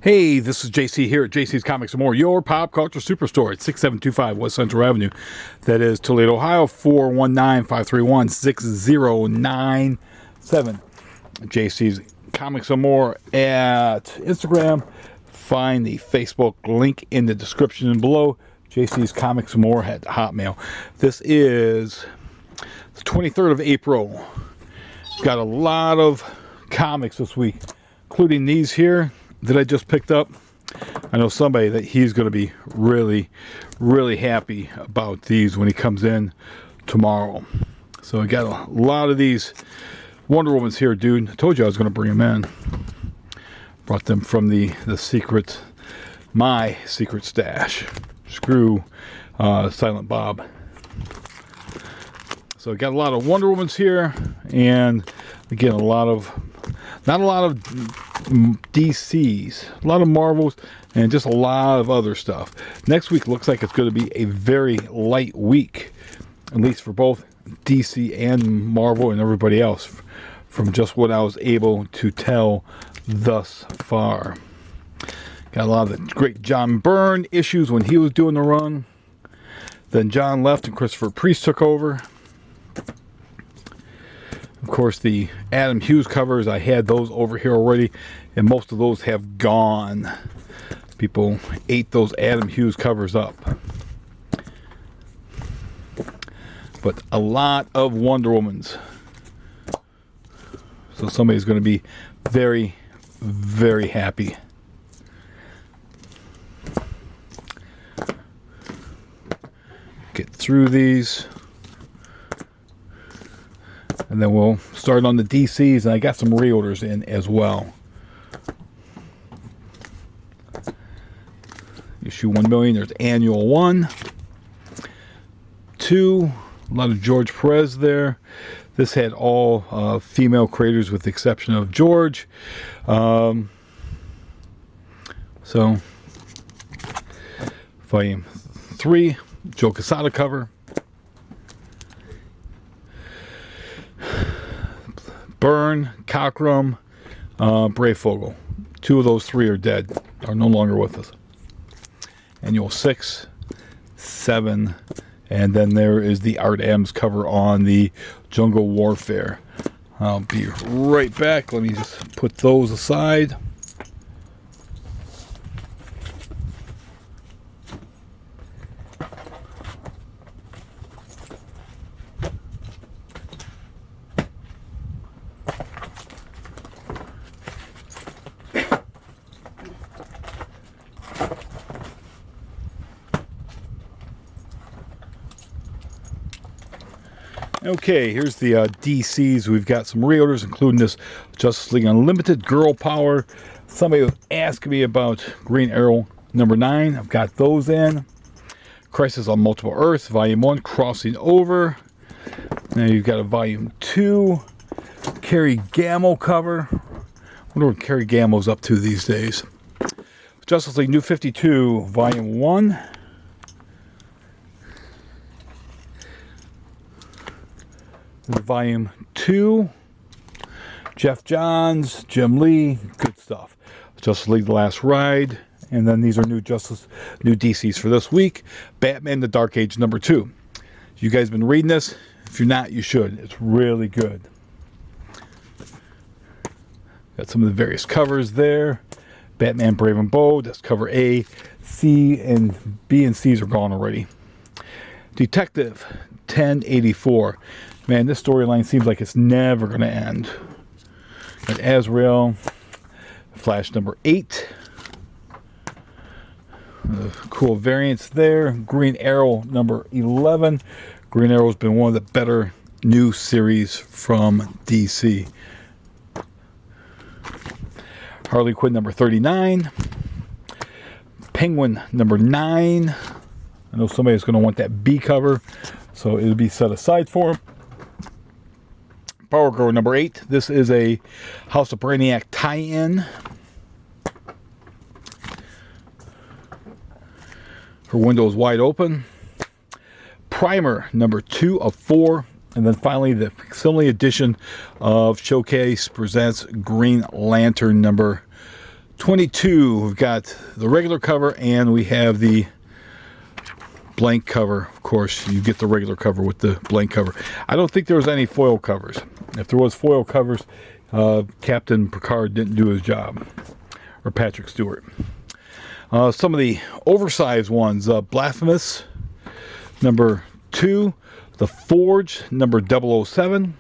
Hey, this is JC here at JC's Comics and More, your pop culture superstore at 6725 West Central Avenue. That is Toledo, Ohio, 419-531-6097. JC's Comics and More at Instagram. Find the Facebook link in the description below. JC's Comics and More at Hotmail. This is the 23rd of April. Got a lot of comics this week, including these here that I just picked up. I know somebody that he's going to be really happy about these when he comes in tomorrow. So I got a lot of these Wonder Womans here, dude. I told you I was going to bring them in. Brought them from my secret stash. Screw Silent Bob. So I got a lot of Wonder Womans here, and again, not a lot of DCs, a lot of Marvels, and just a lot of other stuff. Next week looks like it's going to be a very light week, at least for both DC and Marvel and everybody else, from just what I was able to tell thus far. Got a lot of the great John Byrne issues when he was doing the run. Then John left and Christopher Priest took over. Of course, the Adam Hughes covers, I had those over here already, and most of those have gone. People ate those Adam Hughes covers up. But a lot of Wonder Womans. So somebody's going to be very happy. Get through these. And then we'll start on the DCs, and I got some reorders in as well. Issue 1 million, there's Annual 1. 2, a lot of George Perez there. This had all female creators with the exception of George. So, Volume 3, Joe Quesada cover. Byrne, Cockrum, Brayfogle. 2 of those 3 are dead, are no longer with us. Annual 6, 7, and then there is the Art M's cover on the Jungle Warfare. I'll be right back. Let me just put those aside. Okay, here's the DCs. We've got some reorders, including this Justice League Unlimited Girl Power. Somebody was asking me about Green Arrow number 9. I've got those in. Crisis on Multiple Earths, Volume 1, Crossing Over. Now you've got a Volume 2. Carrie Gamble cover. I wonder what Carrie Gamble's up to these days. Justice League New 52, Volume 1. Volume 2, Jeff Johns, Jim Lee, good stuff. Justice League The Last Ride, and then these are new DCs for this week. Batman The Dark Age number 2. You guys been reading this? If you're not, you should. It's really good. Got some of the various covers there. Batman Brave and Bold, that's cover A. C and B and C's are gone already. Detective 1084. Man, this storyline seems like it's never going to end. Got Azrael, Flash number 8. Cool variants there. Green Arrow number 11. Green Arrow's been one of the better new series from DC. Harley Quinn number 39. Penguin number 9. I know somebody's going to want that B cover, so it'll be set aside for him. Power Girl number 8. This is a House of Brainiac tie-in. Her window is wide open. Primer number 2 of 4. And then finally the facsimile edition of Showcase presents Green Lantern number 22, we've got the regular cover and we have the blank cover. Of course, you get the regular cover with the blank cover. I don't think there was any foil covers. If there was foil covers, Captain Picard didn't do his job, or Patrick Stewart. Some of the oversized ones, Blasphemous, number 2, The Forge, number 007.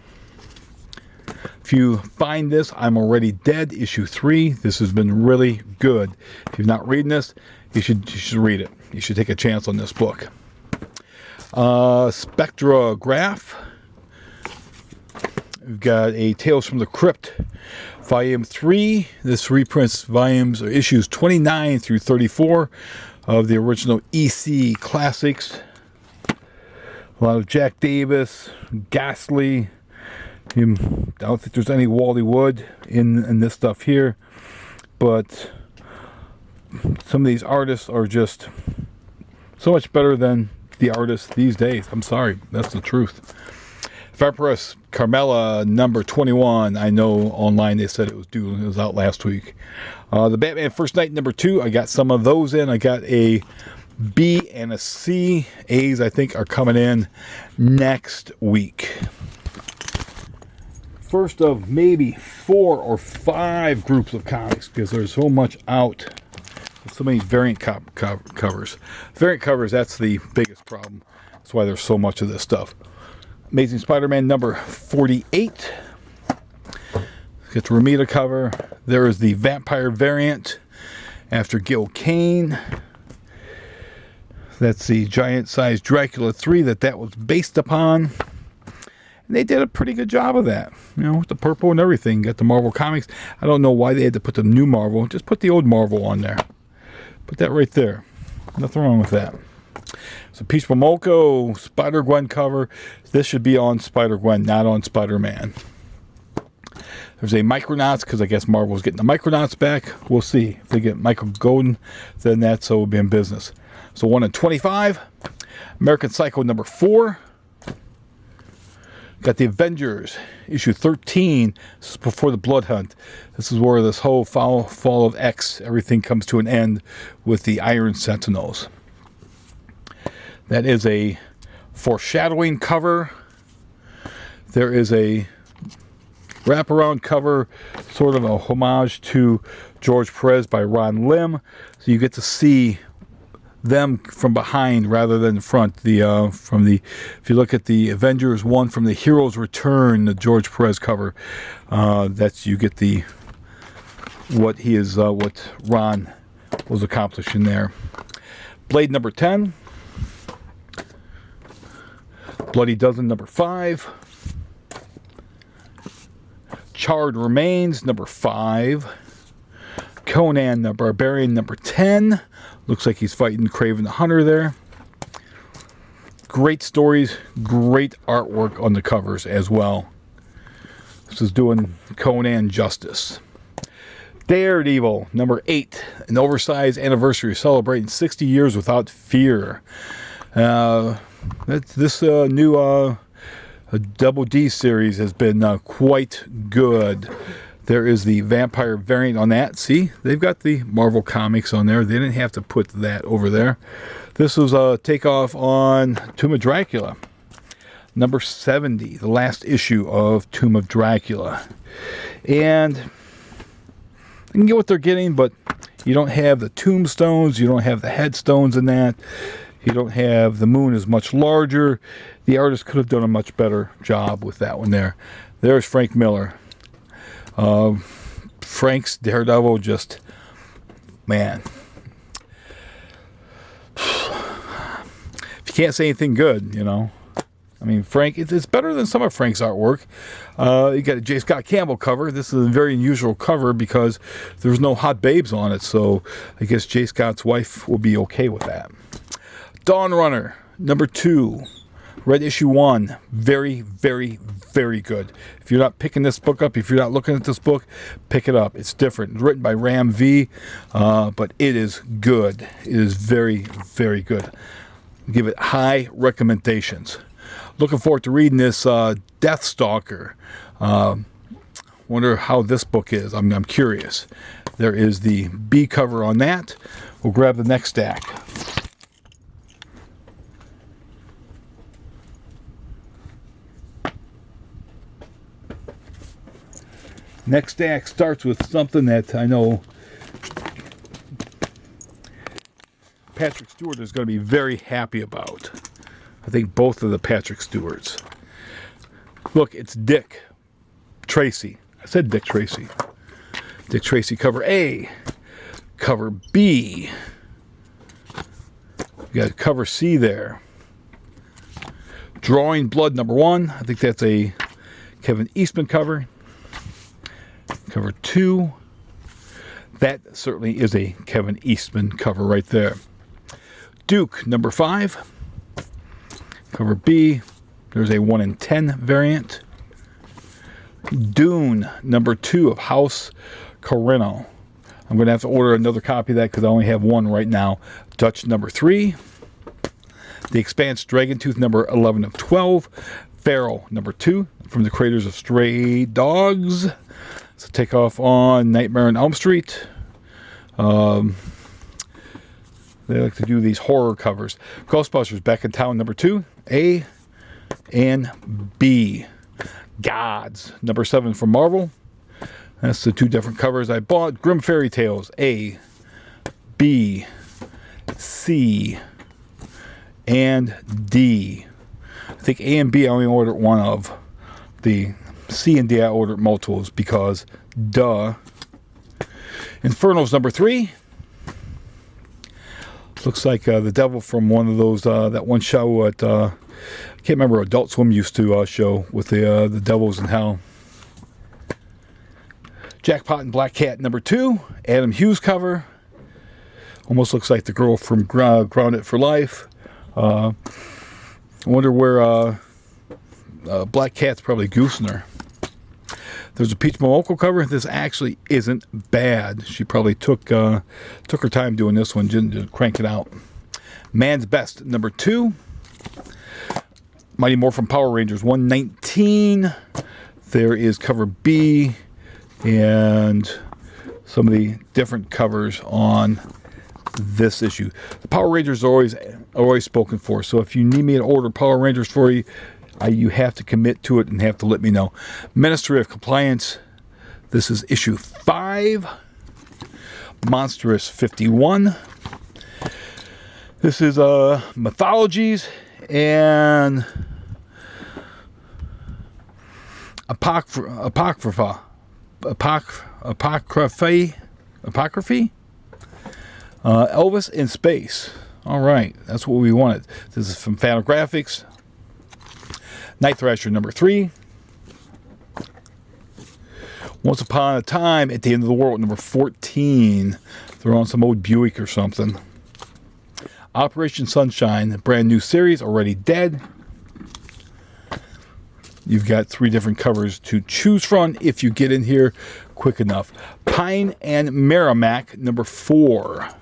If you find this, I'm Already Dead, issue 3. This has been really good. If you're not reading this, you should read it. You should take a chance on this book. Spectrograph. We've got a Tales from the Crypt, volume 3. This reprints volumes or issues 29 through 34 of the original EC classics. A lot of Jack Davis, Ghastly. I don't think there's any Wally Wood in this stuff here, but some of these artists are just so much better than the artists these days. I'm sorry, that's the truth. Vaporous Carmella, number 21. I know online they said it was due. It was out last week. The Batman First Night, number 2. I got some of those in. I got a B and a C. A's, I think, are coming in next week. First of maybe 4 or 5 groups of comics, because there's so much out. So many variant covers. Variant covers, that's the biggest problem. That's why there's so much of this stuff. Amazing Spider-Man number 48. Get the Ramita cover. There is the vampire variant after Gil Kane. That's the giant-sized Dracula 3 that was based upon. And they did a pretty good job of that. You know, with the purple and everything. Got the Marvel Comics. I don't know why they had to put the new Marvel. Just put the old Marvel on there. Put that right there. Nothing wrong with that. So Peach Momoko, Spider-Gwen cover. This should be on Spider-Gwen, not on Spider-Man. There's a Micronauts, because I guess Marvel's getting the Micronauts back. We'll see. If they get Michael Golden, then that's so we'll be in business. So 1 in 25. American Psycho number 4. Got the Avengers, issue 13. This is before the Blood Hunt. This is where this whole fall of X, everything comes to an end with the Iron Sentinels. That is a foreshadowing cover. There is a wraparound cover, sort of a homage to George Perez by Ron Lim. So you get to see them from behind rather than the front. If you look at the Avengers 1 from the Heroes Return, the George Perez cover, that's you get what Ron was accomplishing there. Blade number 10. Bloody Dozen number 5. Charred Remains number 5. Conan the Barbarian number 10. Looks like he's fighting Kraven the Hunter there. Great stories, great artwork on the covers as well. This is doing Conan justice. Daredevil number 8. An oversized anniversary celebrating 60 years without fear. This new Double D series has been quite good. There is the vampire variant on that. See, they've got the Marvel Comics on there. They didn't have to put that over there. This was a takeoff on Tomb of Dracula. Number 70, the last issue of Tomb of Dracula. And you can get what they're getting, but you don't have the tombstones. You don't have the headstones in that. You don't have the moon is much larger. The artist could have done a much better job with that one there. There's Frank Miller. Frank's Daredevil, just, man. If you can't say anything good, you know. I mean, Frank, it's better than some of Frank's artwork. You got a J. Scott Campbell cover. This is a very unusual cover because there's no hot babes on it, so I guess J. Scott's wife will be okay with that. Dawn Runner, number 2. Read issue 1. Very, very, very good. If you're not picking this book up, if you're not looking at this book, pick it up. It's different. It's written by Ram V, but it is good. It is very, very good. Give it high recommendations. Looking forward to reading this Deathstalker. Wonder how this book is. I'm curious. There is the B cover on that. We'll grab the next stack. Next stack starts with something that I know Patrick Stewart is going to be very happy about. I think both of the Patrick Stewarts. Look, it's Dick Tracy. I said Dick Tracy. Dick Tracy cover A. Cover B. You got cover C there. Drawing Blood #1. I think that's a Kevin Eastman cover. Cover 2. That certainly is a Kevin Eastman cover right there. Duke #5. Cover B. There's a 1 in 10 variant. Dune #2 of House Carino. I'm going to have to order another copy of that because I only have one right now. Dutch #3. The Expanse Dragon Tooth #11 of 12. Feral #2 from the creators of Stray Dogs. So take off on Nightmare on Elm Street. They like to do these horror covers. Ghostbusters Back in Town #2, A and B. Gods #7 from Marvel. That's the two different covers I bought. Grim Fairy Tales A, B, C, and D. I think A and B I only ordered one of. The C and D I ordered multiples because duh. Inferno's #3. Looks like the devil from one of those, that one show at, I can't remember, Adult Swim used to show with the devils in hell. Jackpot and Black Cat #2. Adam Hughes cover. Almost looks like the girl from Grounded for Life. I wonder where Black Cat's probably goosing her. There's a Peach Momoko cover. This actually isn't bad. She probably took her time doing this one, didn't crank it out. Man's Best #2. Mighty Morphin Power Rangers 119. There is cover B and some of the different covers on this issue. The Power Rangers are always spoken for. So if you need me to order Power Rangers for you, you have to commit to it and have to let me know. Ministry of Compliance. This is issue 5. Monstrous 51. This is Mythologies and Apocrypha. Apocryphy. Elvis in Space. All right, that's what we wanted. This is from Fantagraphics. Night Thrasher #3. Once Upon a Time at the End of the World #14. They're on some old Buick or something. Operation Sunshine, a brand new series, already dead. You've got 3 different covers to choose from if you get in here quick enough. Pine and Merrimack #4.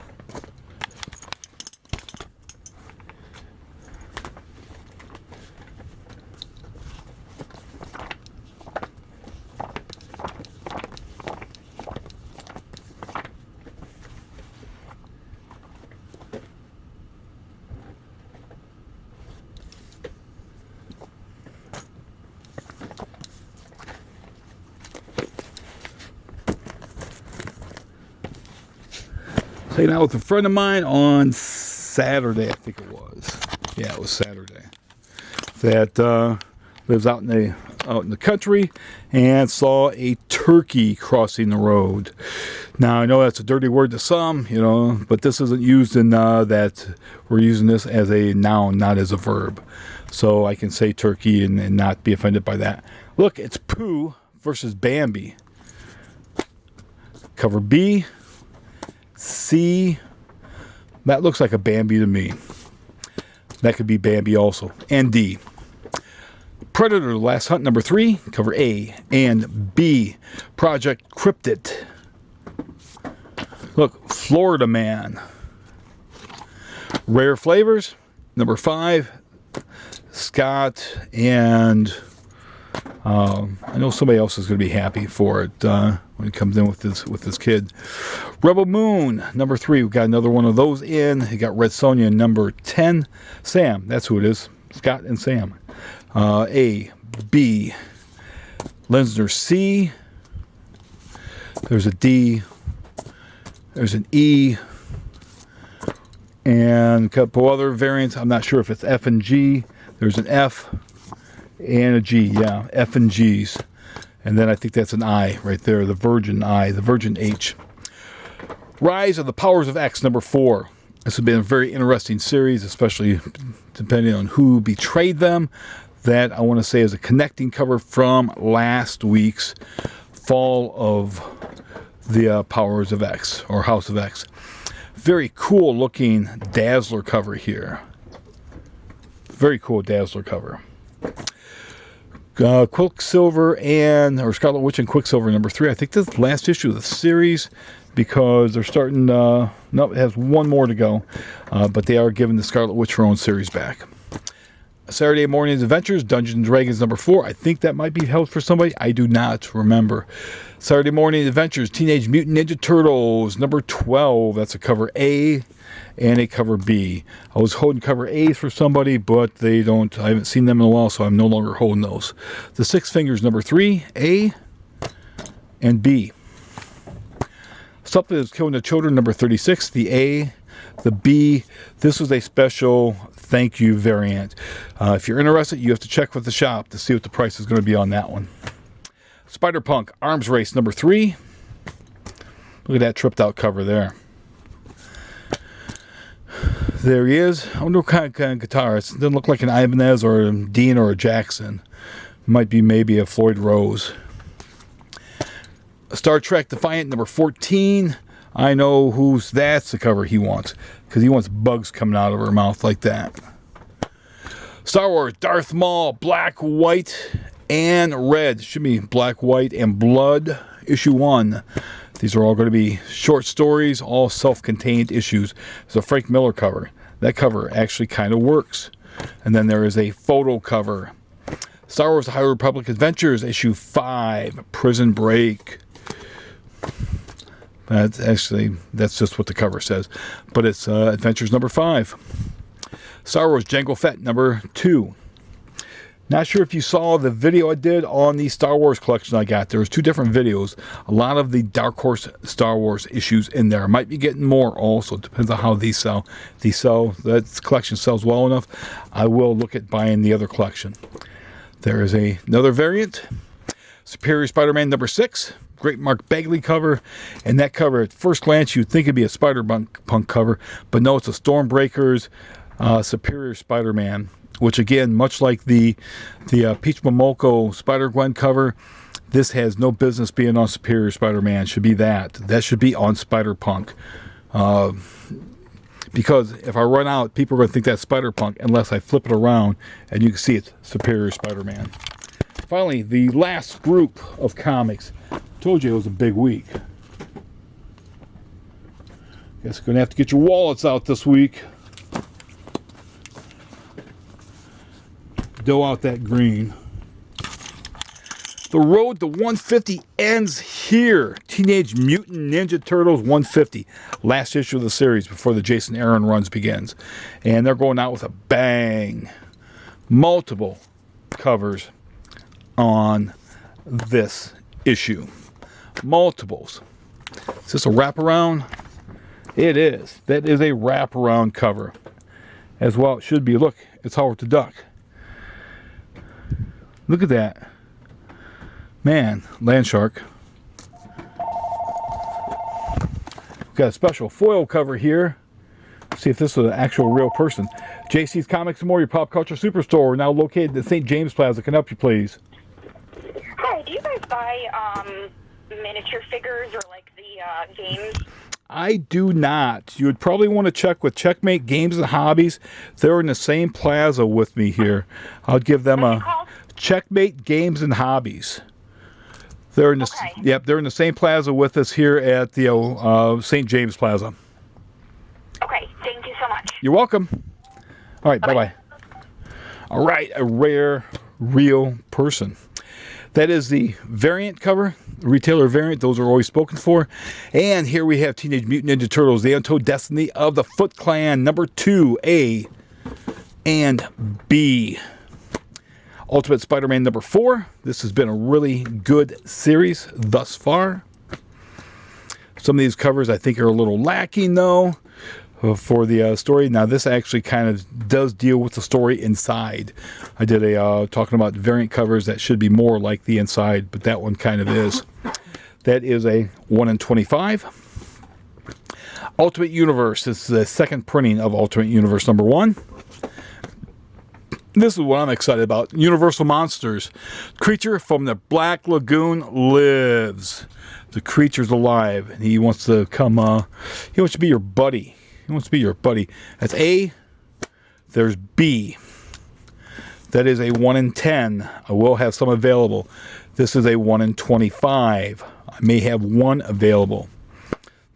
Hanging out with a friend of mine on Saturday, I think it was. Yeah, it was Saturday. That lives out in the country and saw a turkey crossing the road. Now I know that's a dirty word to some, but this isn't used in that. We're using this as a noun, not as a verb. So I can say turkey and not be offended by that. Look, it's Pooh versus Bambi. Cover B. C. That looks like a Bambi to me. That could be Bambi also. And D. Predator: Last Hunt #3. Cover A and B. Project Cryptid. Look, Florida Man. Rare Flavors #5. Scott and I know somebody else is going to be happy for it when it comes in with this kid. Rebel Moon, number 3. We've got another one of those in. You got Red Sonja, number 10. Sam, that's who it is. Scott and Sam. A, B, Lensner C. There's a D. There's an E. And a couple other variants. I'm not sure if it's F and G. There's an F and a G. Yeah, F and G's. And then I think that's an I right there. The Virgin I. The Virgin H. Rise of the Powers of X, number 4. This has been a very interesting series, especially depending on who betrayed them. That I want to say is a connecting cover from last week's Fall of the Powers of X, or House of X. Very cool looking Dazzler cover here. Very cool Dazzler cover. Quicksilver or Scarlet Witch and Quicksilver, number 3. I think this is the last issue of the series, because they're starting, no, it has one more to go, but they are giving the Scarlet Witch her own series back. Saturday Morning's Adventures, Dungeons and Dragons, number 4. I think that might be held for somebody. I do not remember. Saturday Morning Adventures, Teenage Mutant Ninja Turtles, number 12. That's a cover A and a cover B. I was holding cover A's for somebody, but I haven't seen them in a while, so I'm no longer holding those. The Six Fingers, number 3, A and B. Something That's Killing the Children, number 36, the A, the B. This was a special thank you variant. If you're interested, you have to check with the shop to see what the price is going to be on that one. Spider-Punk Arms Race, number 3. Look at that tripped out cover there. There he is. I wonder what kind of guitarist. Doesn't look like an Ibanez or a Dean or a Jackson. Might be maybe a Floyd Rose. Star Trek Defiant, number 14. I know that's the cover he wants, because he wants bugs coming out of her mouth like that. Star Wars Darth Maul, black, white, and red. Should be black, white, and blood, issue 1. These are all going to be short stories, all self-contained issues. It's a Frank Miller cover. That cover actually kind of works. And then there is a photo cover. Star Wars The High Republic Adventures, issue 5, Prison Break. That's just what the cover says. But it's Adventures number 5. Star Wars Jango Fett, number 2. Not sure if you saw the video I did on the Star Wars collection I got. There was 2 different videos. A lot of the Dark Horse Star Wars issues in there. I might be getting more also. Depends on how these sell. That collection sells well enough, I will look at buying the other collection. There is another variant. Superior Spider-Man number 6. Great Mark Bagley cover. And that cover, at first glance, you'd think it'd be a Spider-Punk cover. But no, it's a Stormbreakers Superior Spider-Man. Which, again, much like the Peach Momoko Spider-Gwen cover, this has no business being on Superior Spider-Man. Should be that. That should be on Spider-Punk. Because if I run out, people are going to think that's Spider-Punk unless I flip it around and you can see it's Superior Spider-Man. Finally, the last group of comics. I told you it was a big week. Guess you're going to have to get your wallets out this week. Dough out that green. The road to 150 ends here. Teenage Mutant Ninja Turtles 150. Last issue of the series before the Jason Aaron runs begins. And they're going out with a bang. Multiple covers on this issue. Multiples. Is this a wraparound? It is. That is a wraparound cover. As well it should be. Look, it's Howard the Duck. Look at that. Man, land shark. We've got a special foil cover here. Let's see if this is an actual real person. JC's Comics and More, your pop culture superstore. We're now located at St. James Plaza. Can I help you, please? Hi, do you guys buy miniature figures or like the games? I do not. You would probably want to check with Checkmate Games and Hobbies. They're in the same plaza with me here. I'll give them a Checkmate Games and Hobbies. They're in the they're in the same plaza with us here at the St. James Plaza. Okay, thank you so much. You're welcome. All right, bye-bye. All right, a rare, real person. That is the variant cover, retailer variant. Those are always spoken for. And here we have Teenage Mutant Ninja Turtles, The Untold Destiny of the Foot Clan, number 2, A and B. Ultimate Spider-Man number 4. This has been a really good series thus far. Some of these covers I think are a little lacking though for the story. Now this actually kind of does deal with the story inside. I did a talking about variant covers that should be more like the inside, but that one kind of is. That is a 1 in 25. Ultimate Universe. This is the second printing of Ultimate Universe number 1. This is what I'm excited about. Universal Monsters. Creature from the Black Lagoon lives. The creature's alive, and he wants to come, he wants to be your buddy. He wants to be your buddy. That's A. There's B. That is a 1 in 10. I will have some available. This is a 1 in 25. I may have one available.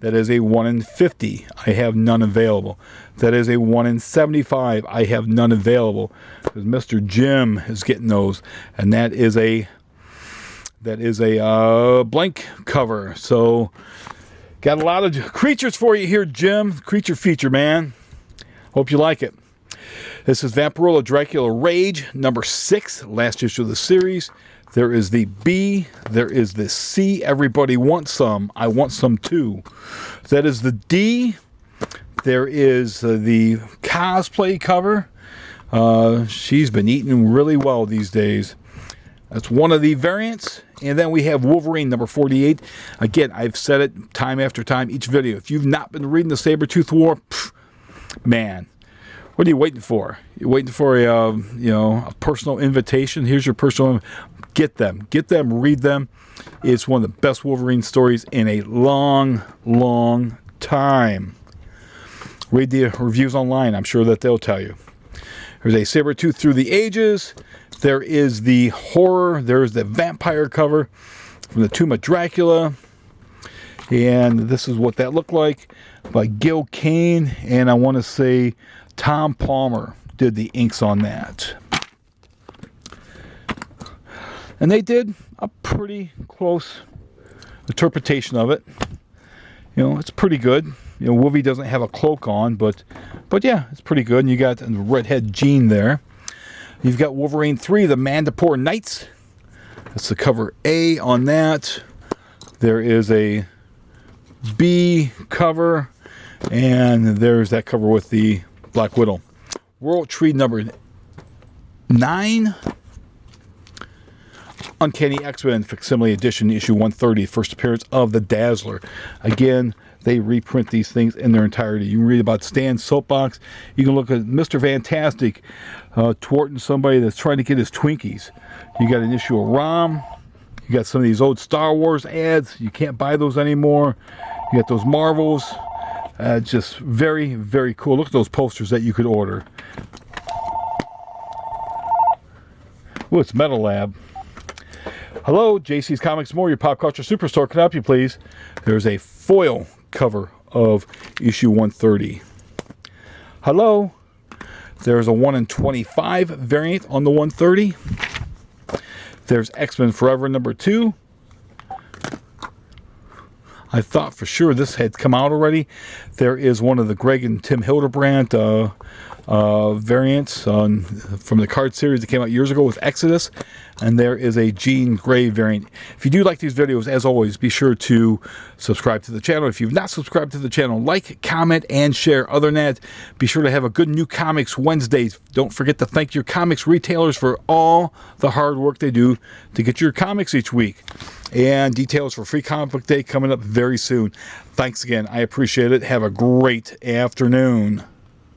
That is a 1 in 50. I have none available. That is a 1 in 75. I have none available. Because Mr. Jim is getting those. And that is a blank cover. So got a lot of creatures for you here, Jim. Creature feature, man. Hope you like it. This is Vampirella Dracula Rage, number 6, last issue of the series. There is the B. There is the C. Everybody wants some. I want some too. That is the D. There is the cosplay cover. She's been eating really well these days. That's one of the variants. And then we have Wolverine number 48. Again, I've said it time after time, each video. If you've not been reading the Sabretooth War, man, what are you waiting for? You're waiting for a personal invitation. Here's your personal. Get them, read them. It's one of the best Wolverine stories in a long, long time. Read the reviews online. I'm sure that they'll tell you. There's a Sabretooth Through the Ages. There is the horror. There's the vampire cover from the Tomb of Dracula. And this is what that looked like by Gil Kane. And I want to say Tom Palmer did the inks on that. And they did a pretty close interpretation of it. You know, it's pretty good. You know, Wolvie doesn't have a cloak on, but yeah, it's pretty good. And you got the redhead Jean there. You've got Wolverine 3, the Mandapore Knights. That's the cover A on that. There is a B cover, and there's that cover with the Black Widow. World Tree number 9. Uncanny X-Men Facsimile Edition, issue 130, first appearance of the Dazzler. Again, they reprint these things in their entirety. You can read about Stan's soapbox. You can look at Mr. Fantastic thwarting somebody that's trying to get his Twinkies. You got an issue of ROM. You got some of these old Star Wars ads. You can't buy those anymore. You got those Marvels. Just very, very cool. Look at those posters that you could order. Oh, it's Metal Lab. Hello, JC's Comics More, your pop culture superstore. Can I help you, please? There's a foil cover of issue 130. Hello. There's a 1 in 25 variant on the 130. There's X-Men Forever number 2. I thought for sure this had come out already. There is one of the Greg and Tim Hildebrandt variants from the card series that came out years ago with Exodus. And there is a Jean Grey variant. If you do like these videos, as always, be sure to subscribe to the channel. If you've not subscribed to the channel, like, comment, and share. Other than that, be sure to have a good New Comics Wednesdays. Don't forget to thank your comics retailers for all the hard work they do to get your comics each week. And details for Free Comic Book Day coming up very soon. Thanks again. I appreciate it. Have a great afternoon.